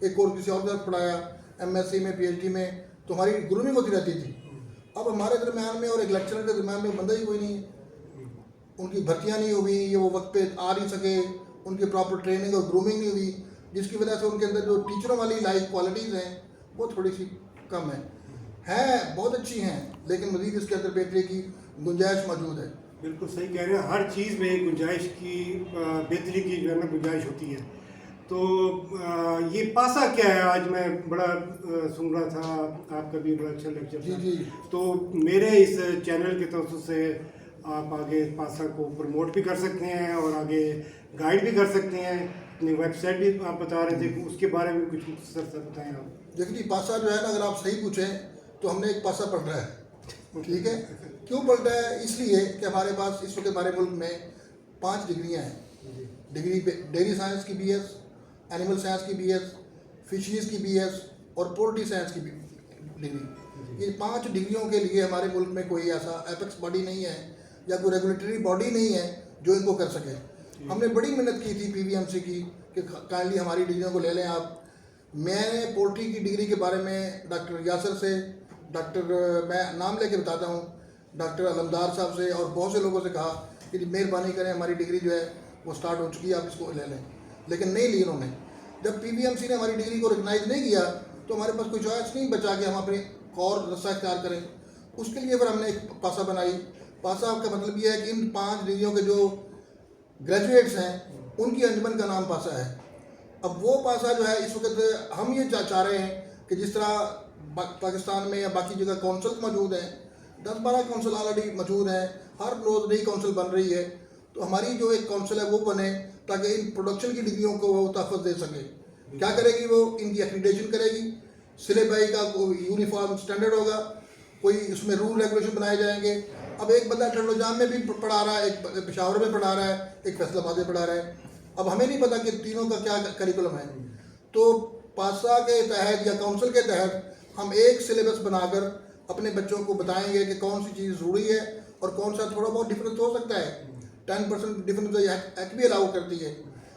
ایک کورس کسی اور طرف پڑھایا, MSc میں PhD میں, تو ہماری گرومنگ ہوتی رہتی تھی. اب ہمارے درمیان میں اور ایک لیکچرر کے درمیان میں بندہ ہی کوئی نہیں ہے, ان کی بھرتیاں نہیں ہوئی, یہ وہ وقت پہ آ نہیں سکے, ان کی پراپر ٹریننگ اور گرومنگ نہیں ہوئی, جس کی وجہ سے ان کے اندر جو ٹیچروں والی لائک کوالٹیز ہیں وہ تھوڑی سی کم ہیں بہت اچھی ہیں, لیکن مزید اس کے اندر بہتری کی گنجائش موجود ہے. بالکل صحیح کہہ رہے ہیں, ہر چیز میں گنجائش کی بہتری کی جو ہے نا گنجائش ہوتی ہے. تو یہ پاسا کیا ہے؟ آج میں بڑا سن رہا تھا, آپ کا بھی بڑا اچھا لیکچر تھا. جی. تو میرے اس چینل کے توسط سے آپ آگے پاسا کو پروموٹ بھی کر سکتے ہیں اور آگے گائیڈ بھی کر سکتے ہیں. اپنی ویب سائٹ بھی آپ بتا رہے تھے, اس کے بارے میں کچھ مختصر سا بتائیں آپ. دیکھیے پاسا جو ہے نا, اگر آپ صحیح پوچھیں تو ہم نے ایک پاسا پڑھ رہا ہے, ٹھیک ہے. کیوں پڑھ رہا ہے؟ اس لیے کہ ہمارے پاس اس وقت ہمارے ملک میں 5 ڈگریاں ہیں. ڈگری ڈیری سائنس کی BS, اینیمل سائنس کی BS, فشریز کی BS اور پولٹری سائنس کی ڈگری. یہ 5 ڈگریوں کے لیے ہمارے ملک میں کوئی ایسا ایپیکس باڈی نہیں ہے یا کوئی ریگولیٹری باڈی نہیں ہے جو ان کو کر سکے. ہم نے بڑی محنت کی تھی PVMC کی کہ کائنڈلی ہماری ڈگریوں کو لے لیں آپ. میں نے پولٹری کی ڈگری کے بارے میں ڈاکٹر یاسر سے, میں نام لے کے بتاتا ہوں, ڈاکٹر علمدار صاحب سے اور بہت سے لوگوں سے کہا کہ مہربانی کریں, ہماری ڈگری جو ہے وہ سٹارٹ ہو چکی ہے, آپ اس کو لے لیں, لیکن نہیں لی انہوں نے. جب PVMC نے ہماری ڈگری کو ریکگنائز نہیں کیا تو ہمارے پاس کوئی چوائس نہیں بچا کہ ہم اپنے اور رستہ اختیار کریں. اس کے لیے پھر ہم نے ایک پاسا بنائی. پاسا کا مطلب یہ ہے کہ ان 5 ڈگریوں کے جو گریجویٹس ہیں ان کی انجمن کا نام پاسا ہے. اب وہ پاسا جو ہے اس وقت ہم یہ چاہ رہے ہیں کہ جس طرح پاکستان میں یا باقی جگہ کونسل موجود ہیں, 10-12 کونسل آلریڈی موجود ہیں, ہر روز نئی کونسل بن رہی ہے, تو ہماری جو ایک کونسل ہے وہ بنے تاکہ ان پروڈکشن کی ڈگریوں کو وہ تحفظ دے سکے. کیا کرے گی وہ؟ ان کی ایکریڈیشن کرے گی, سلیبائی کا یونیفارم سٹینڈرڈ ہوگا, کوئی اس میں رول ریگولیشن بنائے جائیں گے. اب ایک بندہ ٹنڈوجام میں بھی پڑھا رہا ہے, ایک پشاور میں پڑھا رہا ہے, ایک فیصل آباد میں پڑھا رہا ہے. اب ہمیں نہیں پتا کہ تینوں کا کیا کریکولم ہے. تو پاسا کے تحت یا کونسل کے تحت ہم ایک سلیبس بنا کر اپنے بچوں کو بتائیں گے کہ کون سی چیز ضروری ہے اور کون سا تھوڑا بہت ڈفرینس ہو سکتا ہے. 10% ڈفرینس ایکٹ بھی الاؤ کرتی ہے,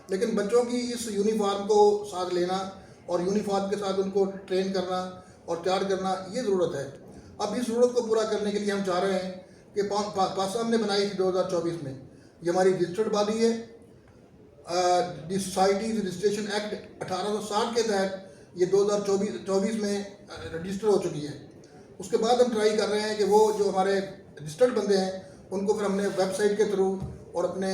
لیکن بچوں کی اس یونیفارم کو ساتھ لینا اور یونیفارم کے ساتھ ان کو ٹرین کرنا اور تیار کرنا یہ ضرورت ہے. اب اس ضرورت کو پورا کرنے کے لیے ہم چاہ رہے ہیں کہ پاسا ہم نے بنائی تھی 2024 میں. یہ ہماری رجسٹرڈ باڈی ہے. دی سوسائٹیز رجسٹریشن ایکٹ 1860 کے تحت یہ 2024 میں رجسٹر ہو چکی ہے. اس کے بعد ہم ٹرائی کر رہے ہیں کہ وہ جو ہمارے رجسٹرڈ بندے ہیں ان کو پھر ہم نے ویب سائٹ کے تھرو اور اپنے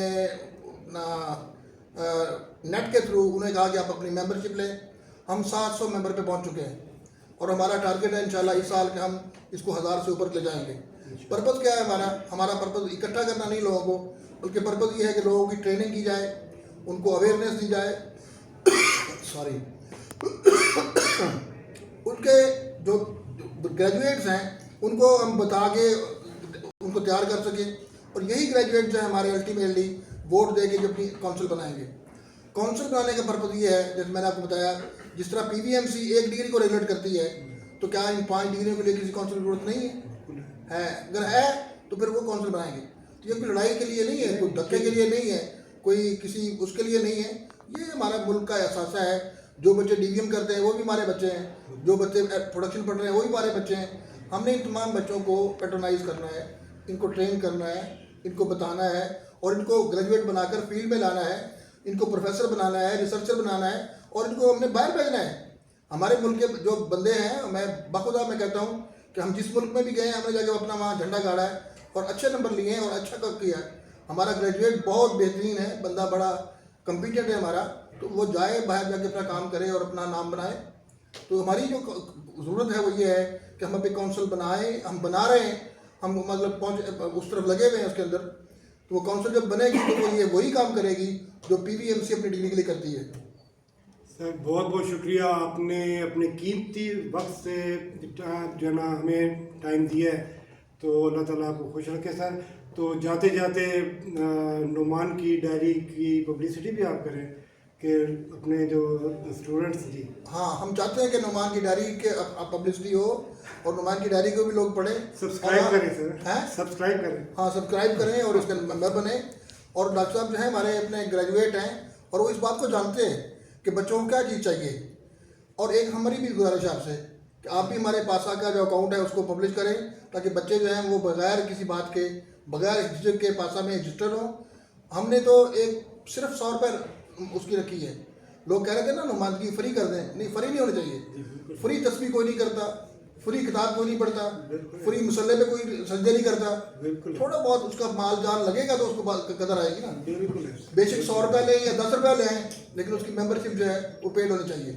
نیٹ کے تھرو انہیں کہا کہ آپ اپنی ممبرشپ لیں. ہم 700 ممبر پہ پہنچ چکے ہیں اور ہمارا ٹارگیٹ ہے انشاءاللہ اس سال کہ ہم اس کو 1000 سے اوپر لے جائیں گے. پرپز کیا ہے ہمارا پرپز اکٹھا کرنا نہیں لوگوں کو, بلکہ پرپز یہ ہے کہ لوگوں کی ٹریننگ کی جائے, ان کو اویئرنیس دی جائے. ان کے جو گریجویٹس ہیں ان کو ہم بتا کے ان کو تیار کر سکیں, اور یہی گریجویٹ جو ہے ہمارے الٹیمیٹلی ووٹ دے کے جو اپنی کونسل بنائیں گے. کونسل بنانے کا پرپز یہ ہے, جیسے میں نے آپ کو بتایا, جس طرح PVMC ایک ڈگری کو ریگولیٹ کرتی ہے, تو کیا ان 5 ڈگریوں کے لیے کسی کونسل کی ضرورت نہیں ہے؟ اگر ہے تو پھر وہ کونسل بنائیں گے. تو یہ کوئی لڑائی کے لیے نہیں ہے, کوئی دھکے کے لیے نہیں ہے, کوئی کسی اس کے لیے نہیں ہے. یہ ہمارا ملک کا احساسہ ہے. جو بچے DVM کرتے ہیں وہ بھی ہمارے بچے ہیں, جو بچے پروڈکشن پڑھ رہے ہیں وہ بھی ہمارے بچے ہیں. ہم نے ان تمام بچوں کو پیٹرنائز کرنا ہے, ان کو ٹرین کرنا ہے, ان کو بتانا ہے, اور ان کو گریجویٹ بنا کر فیلڈ میں لانا ہے, ان کو پروفیسر بنانا ہے, ریسرچر بنانا ہے, اور ان کو ہم نے باہر بھیجنا ہے. ہمارے ملک کے جو بندے ہیں, میں بخدا میں کہتا ہوں کہ ہم جس ملک میں بھی گئے ہیں ہم نے جا کے اپنا وہاں جھنڈا گاڑا ہے اور اچھے نمبر لیے ہیں اور اچھا کام کیا ہے. ہمارا گریجویٹ بہت بہترین ہے, بندہ بڑا کمپیٹنٹ ہے ہمارا, تو وہ جائے باہر جا کے اپنا کام کرے اور اپنا نام بنائے. تو ہماری جو ضرورت ہے وہ یہ ہے کہ ہم اپنے کونسل بنائیں, ہم بنا رہے ہیں, ہم مطلب اس طرف لگے ہوئے ہیں اس کے اندر. تو وہ کونسل جب بنے گی تو وہ یہ وہی کام کرے گی جو PVMC اپنی ڈگری کے لیے کرتی ہے. سر بہت بہت شکریہ, آپ نے اپنے قیمتی وقت سے جو ہے نا ہمیں ٹائم دیا ہے, تو اللہ تعالیٰ آپ کو خوش رکھے سر. تو جاتے جاتے نعمان کی ڈائری کی پبلسٹی بھی آپ کریں کہ اپنے جو اسٹوڈنٹس. جی ہاں, ہم چاہتے ہیں کہ نعمان کی ڈائری کے پبلسٹی ہو اور نعمان کی ڈائری کو بھی لوگ پڑھیں. سبسکرائب کریں سر, سبسکرائب کریں. ہاں, سبسکرائب کریں اور اس کے ممبر بنیں. اور ڈاکٹر صاحب جو ہیں ہمارے اپنے گریجویٹ ہیں اور وہ اس بات کو جانتے ہیں کہ بچوں کو کیا چیز چاہیے. اور ایک ہماری بھی گزارش ہے آپ سے کہ آپ بھی ہمارے پاسا کا جو اکاؤنٹ ہے اس کو پبلش کریں تاکہ بچے جو ہیں وہ بغیر کسی بات کے بغیر ہجک کے پاسا میں رجسٹر ہوں. ہم نے تو ایک صرف 100 روپے اس کی رکھی ہے. لوگ کہہ رہے تھے نا نمائندگی فری کر دیں, نہیں فری نہیں ہونا چاہیے. فری تصویر کوئی نہیں کرتا, فری کتاب کوئی نہیں پڑھتا, فری مسلح پہ کوئی سجدے نہیں کرتا. تھوڑا بہت اس کا مال جان لگے گا تو اس کو قدر آئے گی نا. بے شک 100 روپے لیں یا 10 روپے لیں لیکن اس کی ممبرشپ جو ہے وہ پیڈ ہونی چاہیے.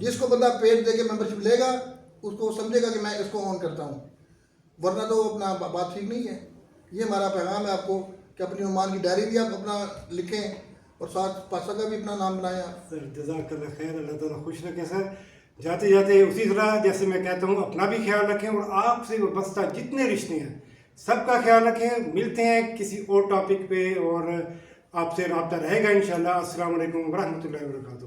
جس کو بندہ پیڈ دے کے ممبرشپ لے گا اس کو سمجھے گا کہ میں اس کو آن کرتا ہوں, ورنہ تو اپنا بات ٹھیک نہیں ہے. یہ ہمارا پیغام ہے آپ کو کہ اپنی عمان کی ڈائری بھی آپ اپنا لکھیں اور ساتھ پاسا کا بھی اپنا نام بنائیں. آپ سر جزاک اللہ خیر, اللہ تعالیٰ خوش رکھیں سر. جاتے جاتے اسی طرح جیسے میں کہتا ہوں اپنا بھی خیال رکھیں اور آپ سے وابستہ جتنے رشتے ہیں سب کا خیال رکھیں. ملتے ہیں کسی اور ٹاپک پہ اور آپ سے رابطہ رہے گا انشاءاللہ. السلام علیکم ورحمۃ اللہ وبرکاتہ.